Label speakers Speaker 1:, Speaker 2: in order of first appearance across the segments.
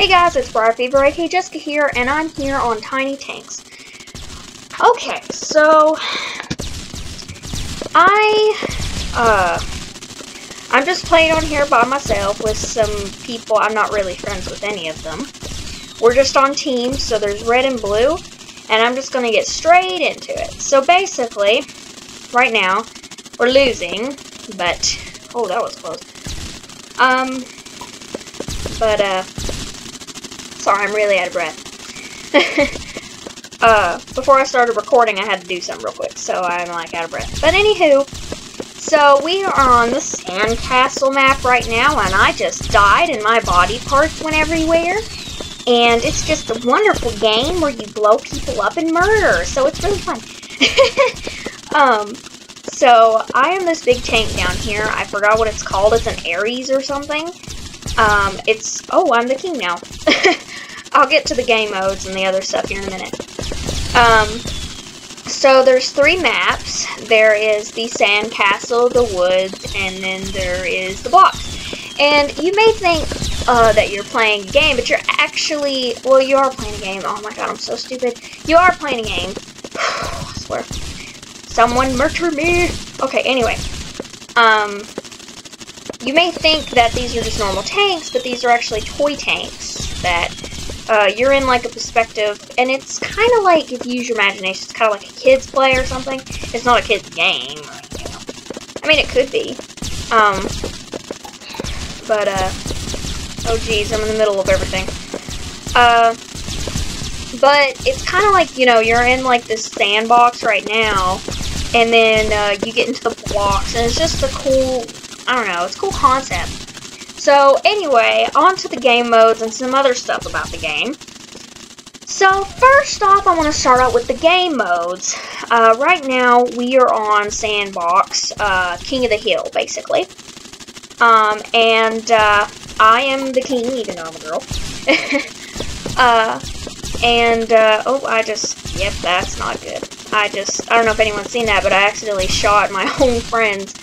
Speaker 1: Hey guys, it's Breyer Fever, aka Jessica here, and I'm here on Tiny Tanks. Okay, so I'm just playing on here by myself with some people. I'm not really friends with any of them. We're just on teams, so there's red and blue, and I'm just gonna get straight into it. So basically, right now, we're losing, but oh, that was close. Sorry, I'm really out of breath. Before I started recording, I had to do something real quick, so I'm like out of breath. But anywho, so we are on the sandcastle map right now, and I just died and my body parts went everywhere. And it's just a wonderful game where you blow people up and murder, so it's really fun. So I am this big tank down here. I forgot what it's called. It's an Ares or something. Oh, I'm the king now. I'll get to the game modes and the other stuff here in a minute. So there's 3 maps. There is the sandcastle, the woods, and then there is the blocks. And you may think that you're playing a game, but you're actually, well, you are playing a game. Oh my god, I'm so stupid. You are playing a game. I swear. Someone murder me. Okay, anyway. You may think that these are just normal tanks, but these are actually toy tanks that you're in like a perspective, and it's kind of like, if you use your imagination, it's kind of like a kid's play or something. It's not a kid's game, or, you know. I mean, it could be. Oh geez, I'm in the middle of everything. But it's kind of like, you know, you're in like this sandbox right now, and then you get into the blocks, and it's just a cool, I don't know, it's a cool concept. So anyway, on to the game modes and some other stuff about the game. So first off, I want to start out with the game modes. Right now, we are on Sandbox, King of the Hill, basically. I am the king, even though I'm a girl. Yep, that's not good. I don't know if anyone's seen that, but I accidentally shot my own friend's,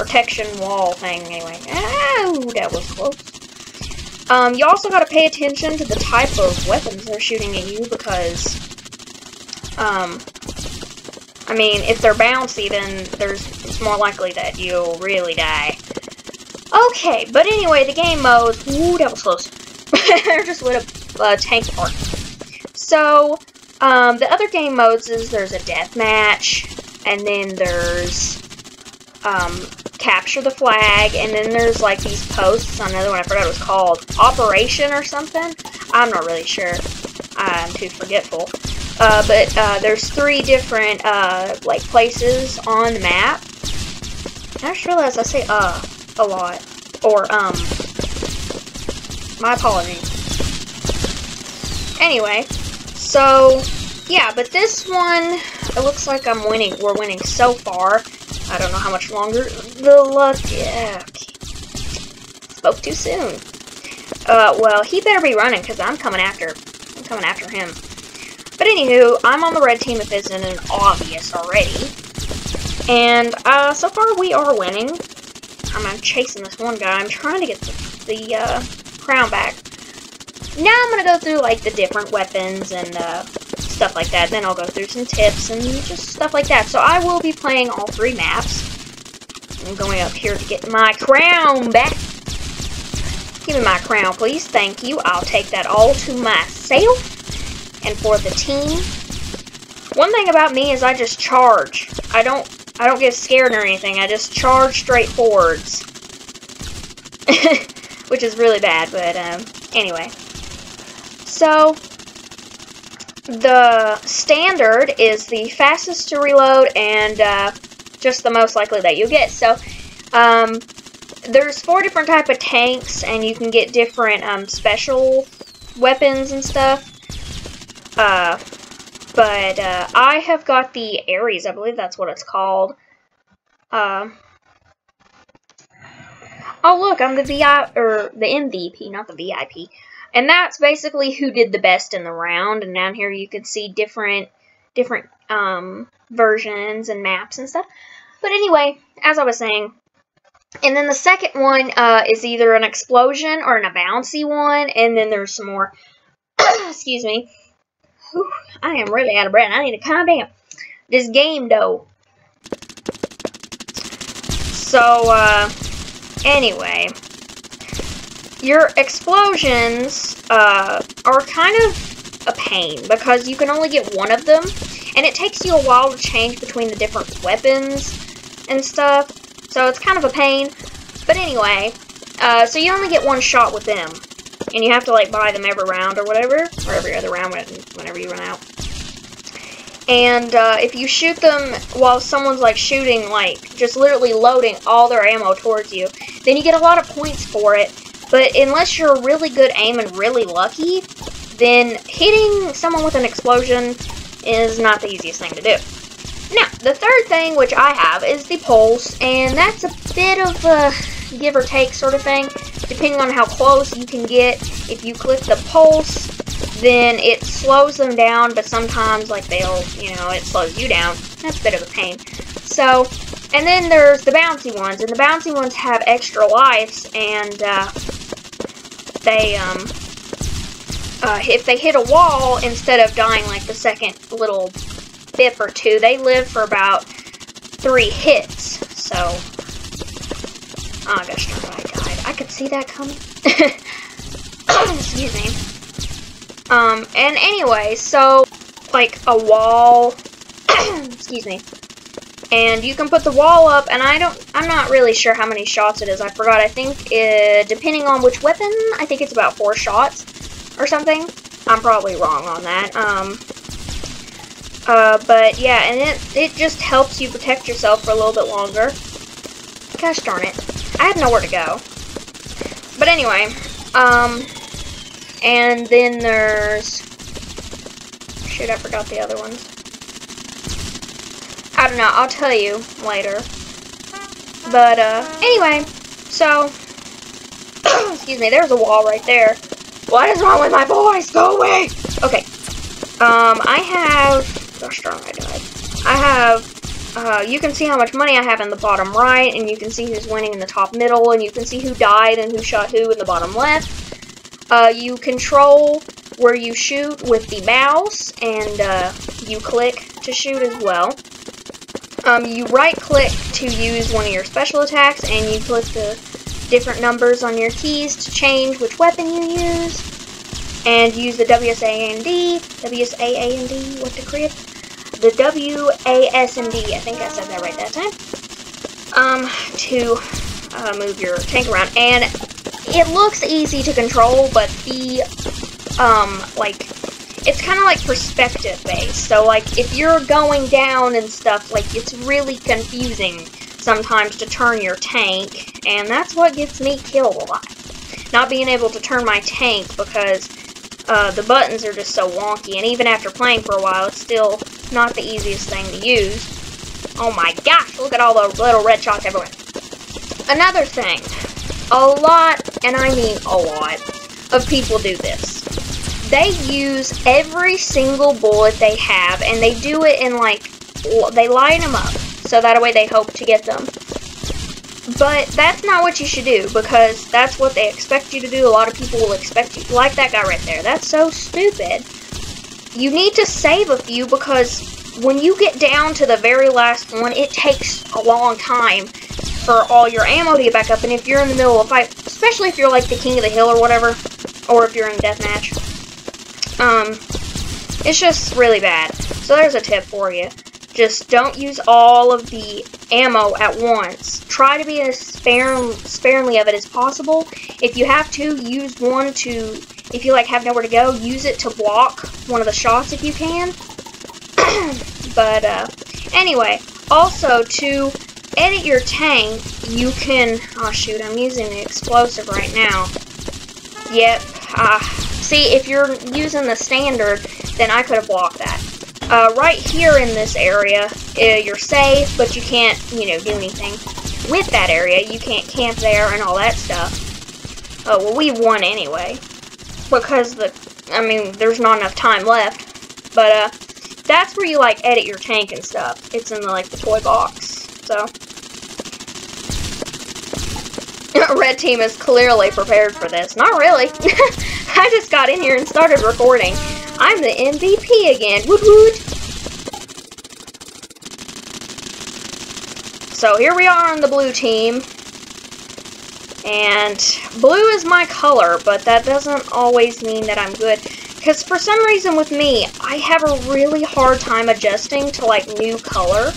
Speaker 1: protection wall thing, anyway. Oh, that was close. You also gotta pay attention to the type of weapons they're shooting at you, because, I mean, if they're bouncy, then it's more likely that you'll really die. Okay, but anyway, the game modes, ooh, that was close. I just lit a tank apart. So, the other game modes is there's a deathmatch, and then there's, capture the flag, and then there's like these posts on another one, I forgot what it was called, Operation or something. I'm not really sure. I'm too forgetful. But there's 3 different like places on the map. I just realized I say a lot, or my apologies. Anyway, so yeah, but this one, it looks like we're winning so far. I don't know how much longer. The luck, yeah. Spoke too soon. Well, he better be running, because I'm coming after him. But anywho, I'm on the red team if it isn't obvious already. And, so far we are winning. I'm chasing this one guy. I'm trying to get the crown back. Now I'm gonna go through, like, the different weapons and, stuff like that. Then I'll go through some tips and just stuff like that. So I will be playing all 3 maps. I'm going up here to get my crown back. Give me my crown, please. Thank you. I'll take that all to myself. And for the team. One thing about me is I just charge. I don't get scared or anything. I just charge straight forwards. Which is really bad, but anyway. So the standard is the fastest to reload and just the most likely that you'll get. So there's 4 different type of tanks, and you can get different special weapons and stuff. But I have got the Ares, I believe that's what it's called. Oh look, I'm the the MVP, not the VIP. And that's basically who did the best in the round. And down here you can see different versions and maps and stuff. But anyway, as I was saying, And then the second one is either an explosion or a bouncy one, and then there's some more. Excuse me. Whew, I am really out of breath. I need to calm down. This game, though. So, anyway. Your explosions are kind of a pain, because you can only get one of them, and it takes you a while to change between the different weapons and stuff, so it's kind of a pain. But anyway, so you only get one shot with them, and you have to, like, buy them every round or whatever, or every other round whenever you run out. And if you shoot them while someone's, like, shooting, like, just literally loading all their ammo towards you, then you get a lot of points for it. But unless you're a really good aim and really lucky, then hitting someone with an explosion is not the easiest thing to do. Now, the third thing, which I have, is the pulse, and that's a bit of a give or take sort of thing, depending on how close you can get. If you click the pulse, then it slows them down, but sometimes, like, it slows you down. That's a bit of a pain. So, and then there's the bouncy ones, and the bouncy ones have extra lives, and, if they hit a wall, instead of dying like the second little bip or two, they live for about 3 hits. So, oh gosh, darn it, I died. I could see that coming. Excuse me. And anyway, so, like a wall, excuse me, and you can put the wall up, and I'm not really sure how many shots it is. I forgot. I think, depending on which weapon, I think it's about 4 shots or something. I'm probably wrong on that. But yeah, and it just helps you protect yourself for a little bit longer. Gosh darn it. I have nowhere to go. But anyway, and then there's, shoot, I forgot the other ones. I don't know, I'll tell you later. But, anyway, so, excuse me, there's a wall right there. What is wrong with my voice? Go away! Okay, I have, gosh darn, I died. I have, you can see how much money I have in the bottom right, and you can see who's winning in the top middle, and you can see who died and who shot who in the bottom left. You control where you shoot with the mouse, and, you click to shoot as well. You right-click to use one of your special attacks, and you click the different numbers on your keys to change which weapon you use. And use the WSAND, what the crap? The WASD, I think I said that right that time, to move your tank around. And it looks easy to control, but the, it's kind of like perspective based. So, like, if you're going down and stuff, like, it's really confusing sometimes to turn your tank, and that's what gets me killed a lot. Not being able to turn my tank because the buttons are just so wonky, and even after playing for a while, it's still not the easiest thing to use. Oh my gosh, look at all those little red shots everywhere. Another thing, a lot, and I mean a lot, of people do this. They use every single bullet they have, and they do it in, like, they line them up, so that way they hope to get them. But that's not what you should do, because that's what they expect you to do. A lot of people will expect you, like that guy right there. That's so stupid. You need to save a few, because when you get down to the very last one, it takes a long time for all your ammo to get back up, and if you're in the middle of a fight, especially if you're like the king of the hill or whatever, or if you're in a deathmatch, it's just really bad. So there's a tip for you. Just don't use all of the ammo at once. Try to be as sparingly of it as possible. If you have to, use one to, if you, like, have nowhere to go, use it to block one of the shots if you can. But, anyway, also, to edit your tank, you can, oh shoot, I'm using the explosive right now. Yep, see, if you're using the standard, then I could have blocked that. Right here in this area, you're safe, but you can't, do anything with that area. You can't camp there and all that stuff. Oh, well, we won anyway, because there's not enough time left. But, that's where you, like, edit your tank and stuff. It's in, the toy box, so. Red team is clearly prepared for this. Not really. I just got in here and started recording. I'm the MVP again. Woot woot. So here we are on the blue team. And blue is my color, but that doesn't always mean that I'm good. Because for some reason with me, I have a really hard time adjusting to, like, new color.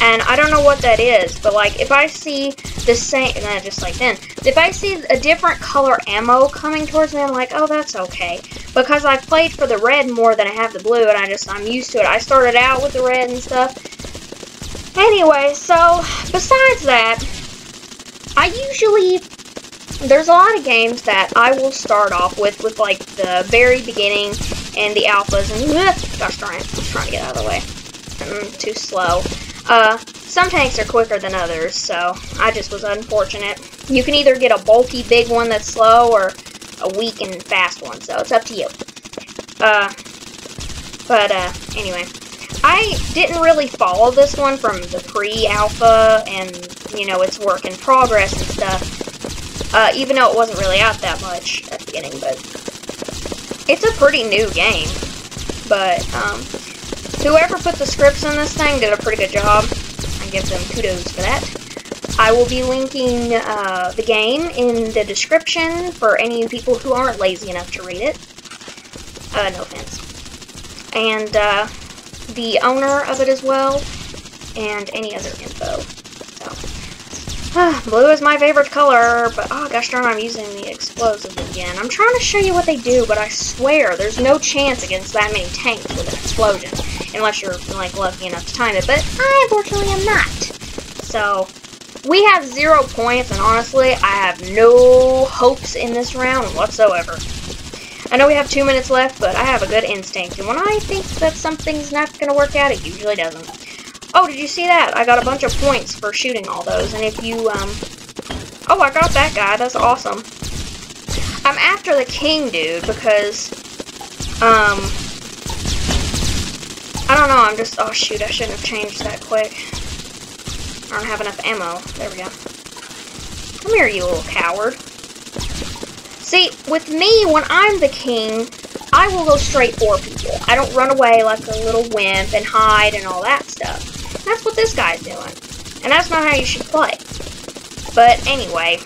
Speaker 1: And I don't know what that is, but, like, if I see the same, just like then, if I see a different color ammo coming towards me, I'm like, oh, that's okay. Because I've played for the red more than I have the blue, and I'm used to it. I started out with the red and stuff. Anyway, so, besides that, there's a lot of games that I will start off with like, the very beginning and the alphas, and, gosh darn it, I'm trying to get out of the way. Too slow. Some tanks are quicker than others, so I just was unfortunate. You can either get a bulky big one that's slow, or a weak and fast one, so it's up to you. Anyway. I didn't really follow this one from the pre-alpha, and, you know, it's work in progress and stuff. Even though it wasn't really out that much at the beginning, but it's a pretty new game. But, whoever put the scripts in this thing did a pretty good job. I give them kudos for that. I will be linking the game in the description for any people who aren't lazy enough to read it. No offense. And, the owner of it as well, and any other info. So, blue is my favorite color, but oh gosh darn, I'm using the explosive again. I'm trying to show you what they do, but I swear there's no chance against that many tanks with an explosion, unless you're, like, lucky enough to time it, but I unfortunately am not. So, we have 0 points, and honestly, I have no hopes in this round whatsoever. I know we have 2 minutes left, but I have a good instinct, and when I think that something's not going to work out, it usually doesn't. Oh, did you see that? I got a bunch of points for shooting all those, and if you, oh, I got that guy, that's awesome. I'm after the king dude, because, I don't know, I'm just, oh shoot, I shouldn't have changed that quick. I don't have enough ammo. There we go. Come here, you little coward. See, with me, when I'm the king, I will go straight for people. I don't run away like a little wimp and hide and all that stuff. And that's what this guy's doing. And that's not how you should play. But anyway,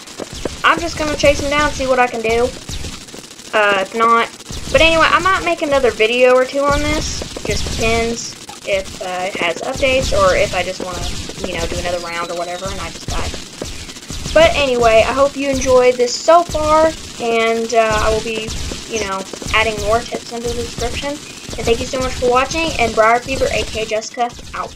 Speaker 1: I'm just going to chase him down and see what I can do. If not. But anyway, I might make another video or two on this. Just depends if it has updates or if I just want to, you know, do another round or whatever and I just die. But anyway, I hope you enjoyed this so far, and I will be, you know, adding more tips into the description. And thank you so much for watching, and Breyer Fever, aka Jessica, out.